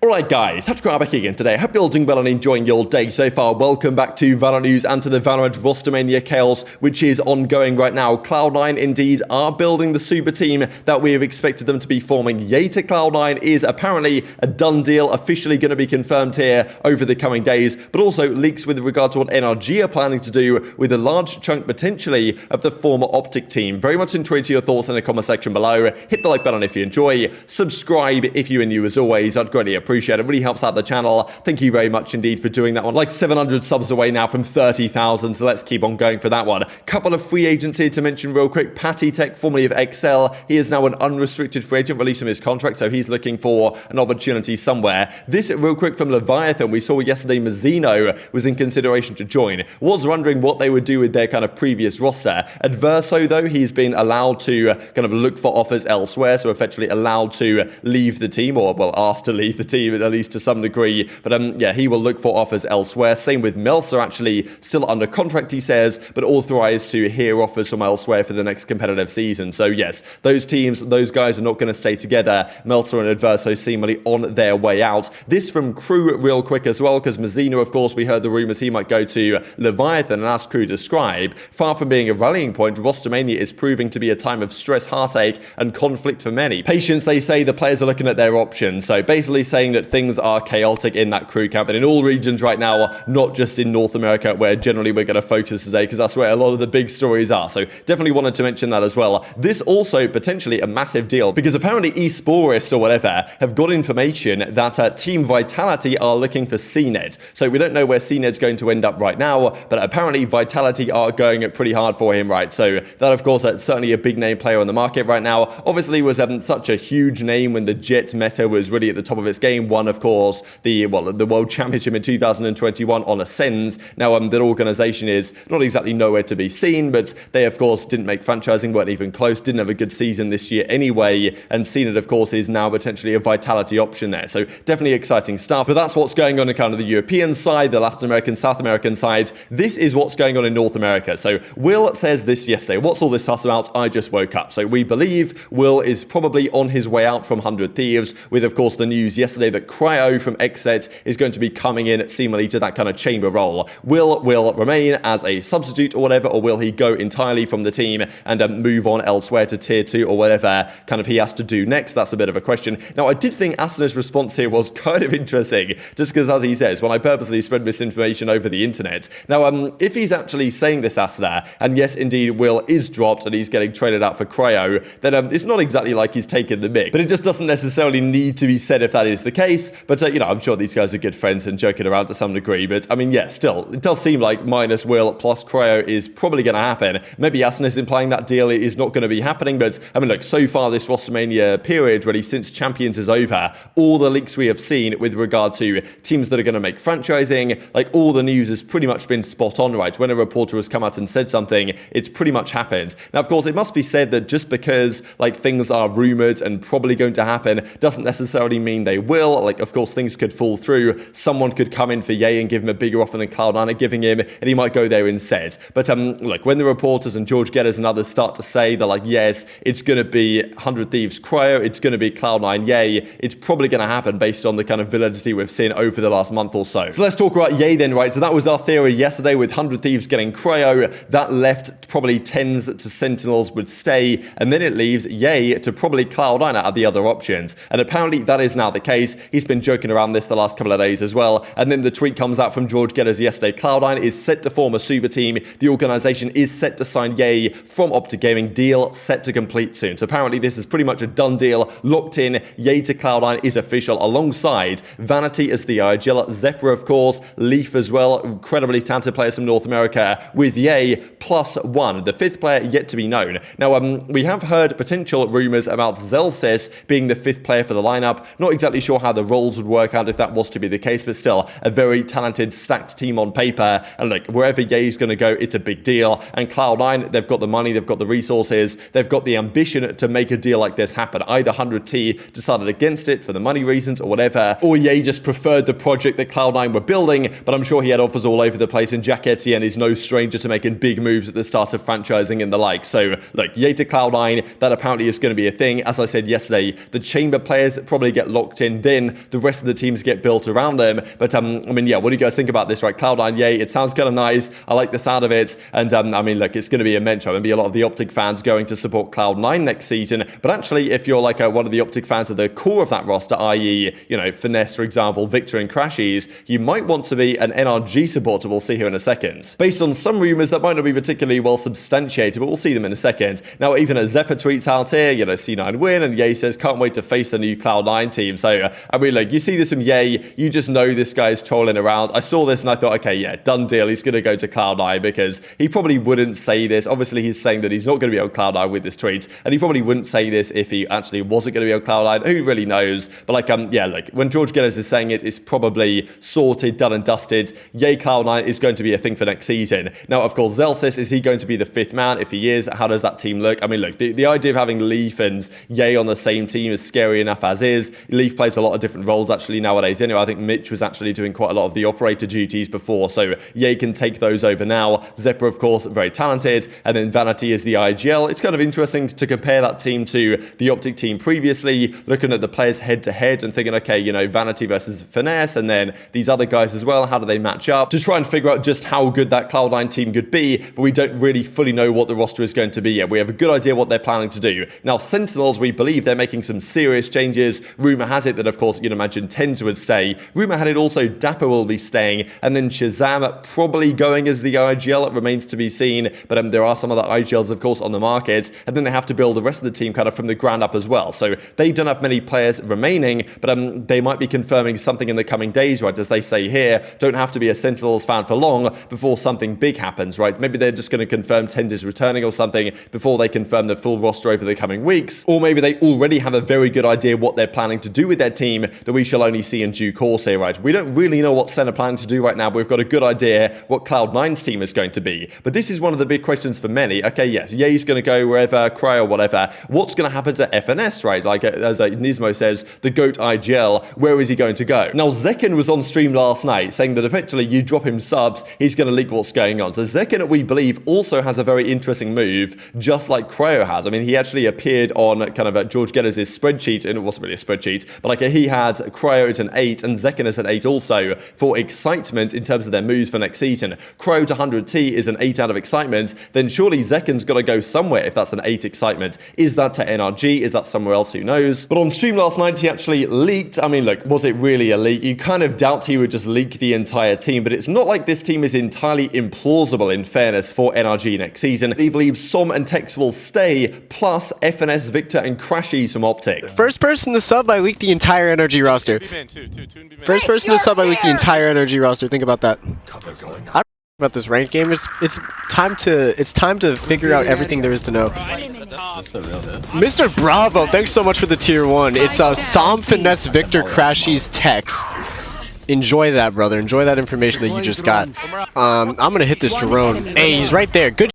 Alright guys, TacticalRab back again today. Hope you're all doing well and enjoying your day so far. Welcome back to Valorant News and to the Valorant Rostermania chaos, which is ongoing right now. Cloud9 indeed are building the super team that we have expected them to be forming. Yay to Cloud9 is apparently a done deal, officially going to be confirmed here over the coming days, but also leaks with regard to what NRG are planning to do with a large chunk potentially of the former OpTic team. Very much intrigued to your thoughts in the comment section below. Hit the like button if you enjoy. Subscribe if you are new as always. I'd greatly appreciate it. It really helps out the channel. Thank you very much indeed for doing that one. Like 700 subs away now from 30,000, so let's keep on going for that one. Couple of free agents here to mention real quick. Patty-Tech, formerly of XL, he is now an unrestricted free agent, released from his contract, so he's looking for an opportunity somewhere. This real quick from Leviathan, we saw yesterday Mazzino was in consideration to join. Was wondering what they would do with their kind of previous roster. Adverso though, he's been allowed to kind of look for offers elsewhere, so effectively allowed to leave the team, or well, asked to leave the team at least to some degree, but yeah, he will look for offers elsewhere. Same with Meltzer, actually still under contract he says, but authorized to hear offers from elsewhere for the next competitive season. So yes, those teams, those guys are not going to stay together. Meltzer and Adverso seemingly on their way out. This from Crew real quick as well, because Mazzino, of course, we heard the rumors he might go to Leviathan, and as Crew described, far from being a rallying point, Rostermania is proving to be a time of stress, heartache, and conflict for many. Patience, they say, the players are looking at their options, so basically saying that things are chaotic in that crew camp and in all regions right now, not just in North America, where generally we're going to focus today, because that's where a lot of the big stories are. So definitely wanted to mention that as well. This also potentially a massive deal, because apparently esports or whatever have got information that Team Vitality are looking for cNed. So we don't know where cNed's going to end up right now, but apparently Vitality are going pretty hard for him, right? So that, of course, certainly a big name player on the market right now. Obviously was such a huge name when the Jet meta was really at the top of its game. One, of course, the World Championship in 2021 on Ascends. Now, that organization is not exactly nowhere to be seen, but they, of course, didn't make franchising, weren't even close, didn't have a good season this year anyway, and cNed, of course, is now potentially a Vitality option there. So definitely exciting stuff. But that's what's going on in kind of the European side, the Latin American, South American side. This is what's going on in North America. So Will says this yesterday. What's all this fuss about? I just woke up. So we believe Will is probably on his way out from 100 Thieves, with, of course, the news yesterday that Cryo from XZ is going to be coming in seemingly to that kind of chamber role. Will remain as a substitute or whatever, or will he go entirely from the team and move on elsewhere to tier 2 or whatever kind of he has to do next? That's a bit of a question. Now, I did think Asuna's response here was kind of interesting, just because, as he says, when I purposely spread misinformation over the internet. Now, if he's actually saying this, Asuna, and yes, indeed, Will is dropped and he's getting traded out for Cryo, then it's not exactly like he's taken the mick, but it just doesn't necessarily need to be said if that is the case. But, you know, I'm sure these guys are good friends and joking around to some degree, but I mean, yeah, still, it does seem like minus Will plus Cryo is probably going to happen. Maybe Asuna is implying that deal is not going to be happening, but I mean, look, so far this Rostermania period, really, since Champions is over, all the leaks we have seen with regard to teams that are going to make franchising, like all the news has pretty much been spot on, right? When a reporter has come out and said something, it's pretty much happened. Now, of course, it must be said that just because like things are rumored and probably going to happen doesn't necessarily mean they will. Like, of course, things could fall through. Someone could come in for Ye and give him a bigger offer than Cloud9 are giving him, and he might go there instead. But like when the reporters and George Getters and others start to say that, like, yes, it's going to be 100 Thieves Cryo, it's going to be Cloud9 Ye, it's probably going to happen based on the kind of validity we've seen over the last month or so. So let's talk about Ye then, right? So that was our theory yesterday with 100 Thieves getting Cryo. That left probably TenZ to Sentinels would stay, and then it leaves Ye to probably Cloud9 out of the other options. And apparently that is now the case. He's been joking around this the last couple of days as well. And then the tweet comes out from George Getters yesterday. Cloud9 is set to form a super team. The organization is set to sign Ye from OpTic Gaming. Deal set to complete soon. So apparently this is pretty much a done deal, locked in. Ye to Cloud9 is official, alongside Vanity as the Agile, dapr, of course, Leaf as well, incredibly talented players from North America, with Ye plus one, the fifth player yet to be known. Now, we have heard potential rumors about Zelsis being the fifth player for the lineup. Not exactly sure how the roles would work out if that was to be the case, but still a very talented, stacked team on paper. And look, wherever Ye's going to go, it's a big deal. And Cloud9, they've got the money, they've got the resources, they've got the ambition to make a deal like this happen. Either 100T decided against it for the money reasons or whatever, or Ye just preferred the project that Cloud9 were building, but I'm sure he had offers all over the place, and Jack Etienne is no stranger to making big moves at the start of franchising and the like. So, look, Ye to Cloud9, that apparently is going to be a thing. As I said yesterday, the chamber players probably get locked in. They're then the rest of the teams get built around them. But I mean, yeah, what do you guys think about this, right? Cloud9, yay, it sounds kind of nice. I like the sound of it. And I mean, look, it's going to be immense. There'll be a lot of the OpTic fans going to support Cloud9 next season. But actually, if you're like one of the OpTic fans at the core of that roster, i.e., you know, Finesse, for example, Victor and Crashies, you might want to be an NRG supporter. We'll see here in a second. Based on some rumors that might not be particularly well substantiated, but we'll see them in a second. Now, even as zyppan tweets out here, you know, C9 win, and Ye says, can't wait to face the new Cloud9 team. So, I mean, like, you see this from Ye, you just know this guy's trolling around. I saw this and I thought, okay, yeah, done deal. He's going to go to Cloud9 because he probably wouldn't say this. Obviously, he's saying that he's not going to be on Cloud9 with this tweet, and he probably wouldn't say this if he actually wasn't going to be on Cloud9. Who really knows? But like, yeah, like when George Geddes is saying it, it's probably sorted, done and dusted. Yay, Cloud9 is going to be a thing for next season. Now, of course, Zelsis, is he going to be the 5th man? If he is, how does that team look? I mean, look, the idea of having Leaf and Ye on the same team is scary enough as is. Leaf plays a lot of different roles actually nowadays. Anyway, I think Mitch was actually doing quite a lot of the operator duties before, so Ye can take those over now. Zephyr, of course, very talented, and then Vanity is the IGL. It's kind of interesting to compare that team to the OpTic team previously, looking at the players head-to-head and thinking, okay, you know, Vanity versus Finesse, and then these other guys as well, how do they match up? To try and figure out just how good that Cloud9 team could be, but we don't really fully know what the roster is going to be yet. We have a good idea what they're planning to do. Now, Sentinels, we believe they're making some serious changes. Rumor has it that, of course, you'd imagine TenZ would stay. Rumor had it also dapr will be staying, and then ShahZaM probably going as the IGL. It remains to be seen, but there are some other IGLs, of course, on the market, and then they have to build the rest of the team kind of from the ground up as well. So they don't have many players remaining, but they might be confirming something in the coming days, right? As they say here, don't have to be a Sentinels fan for long before something big happens, right? Maybe they're just going to confirm TenZ is returning or something before they confirm the full roster over the coming weeks, or maybe they already have a very good idea what they're planning to do with their team that we shall only see in due course here, right? We don't really know what Sen are planning to do right now, but we've got a good idea what Cloud9's team is going to be. But this is one of the big questions for many. Okay, yes, Ye's going to go wherever, Cry or whatever. What's going to happen to FNS, right? Like, as Nismo says, the GOAT IGL, where is he going to go? Now, Zekken was on stream last night saying that effectively you drop him subs, he's going to leak what's going on. So Zekken, we believe, also has a very interesting move, just like Cryo has. I mean, he actually appeared on kind of George Geddes' spreadsheet, and it wasn't really a spreadsheet, but like he had Cryo at an 8 and Zekken as an 8 also for excitement in terms of their moves for next season. Cryo to 100T is an 8 out of excitement, then surely Zekken's got to go somewhere if that's an 8 excitement. Is that to NRG? Is that somewhere else? Who knows? But on stream last night, he actually leaked. I mean, look, was it really a leak? You kind of doubt he would just leak the entire team, but it's not like this team is entirely implausible in fairness for NRG next season. He believes Som and Tex will stay, plus FNS, Victor, and Crashies from OpTic. First person to sub, I leaked the entire NRG roster. First person to sub, I leaked the entire NRG roster. Think about that. I don't know about this ranked game. It's time to figure out everything there is to know. Mr. Bravo, thanks so much for the tier 1. It's Som, Finesse, Victor, Crashies, Tex. Enjoy that, brother. Enjoy that information that you just got. I'm gonna hit this drone. Hey, he's right there. Good.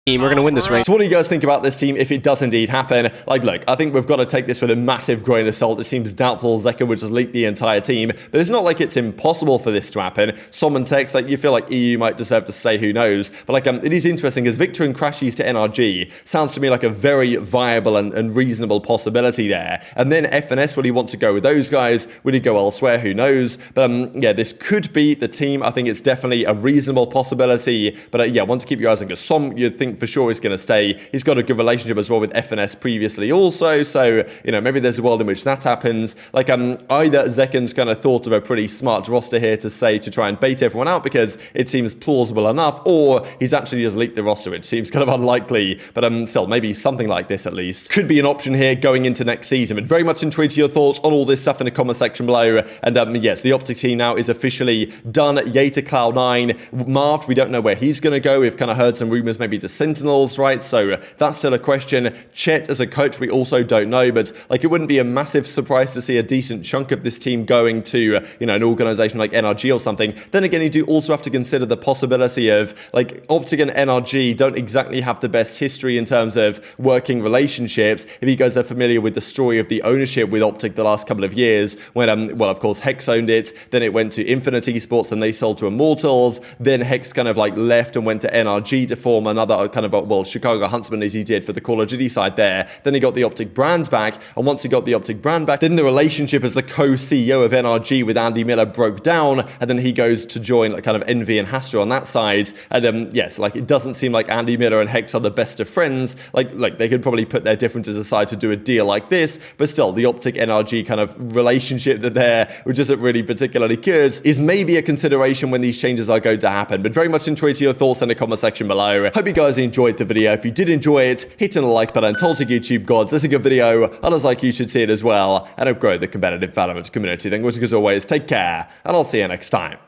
We're going to win this race. So what do you guys think about this team if it does indeed happen? Like, look, I think we've got to take this with a massive grain of salt. It seems doubtful Zekken would just leak the entire team, but it's not like it's impossible for this to happen. Som and Tex, like, you feel like EU might deserve to stay, who knows? But like, it is interesting as Victor and Crashies to NRG sounds to me like a very viable and reasonable possibility there. And then FNS, would he want to go with those guys? Would he go elsewhere? Who knows? But yeah, this could be the team. I think it's definitely a reasonable possibility. But yeah, want to keep your eyes on, because Som, you'd think for sure is going to stay. He's got a good relationship as well with FNS previously also, so you know, maybe there's a world in which that happens. Like either Zekken's kind of thought of a pretty smart roster here to say, to try and bait everyone out because it seems plausible enough, or he's actually just leaked the roster, which seems kind of unlikely, but still, maybe something like this at least could be an option here going into next season. But very much intrigued to your thoughts on all this stuff in the comment section below. And yes, the OpTic team now is officially done. Yay to Cloud9. Marv, we don't know where he's going to go. We've kind of heard some rumors maybe to Sentinels, right? So that's still a question. Chet as a coach, we also don't know, but like, it wouldn't be a massive surprise to see a decent chunk of this team going to, you know, an organization like NRG or something. Then again, you do also have to consider the possibility of, like, OpTic and NRG don't exactly have the best history in terms of working relationships. If you guys are familiar with the story of the ownership with OpTic the last couple of years, when, well, of course, Hex owned it, then it went to Infinite Esports, then they sold to Immortals, then Hex kind of like left and went to NRG to form another kind of, well, Chicago Huntsman as he did for the Call of Duty side there. Then he got the OpTic brand back, and once he got the OpTic brand back, then the relationship as the co-CEO of NRG with Andy Miller broke down, and then he goes to join like, kind of Envy and Hastra on that side. And yes, like it doesn't seem like Andy Miller and Hex are the best of friends. Like they could probably put their differences aside to do a deal like this, but still the OpTic NRG kind of relationship that there, which isn't really particularly good, is maybe a consideration when these changes are going to happen. But very much enjoyed your thoughts in the comment section below. Hope you guys enjoyed the video. If you did enjoy it, hit on the like button, tell to YouTube gods this is a good video, others like you should see it as well, and help grow the competitive Valorant community. Then, as always, take care, and I'll see you next time.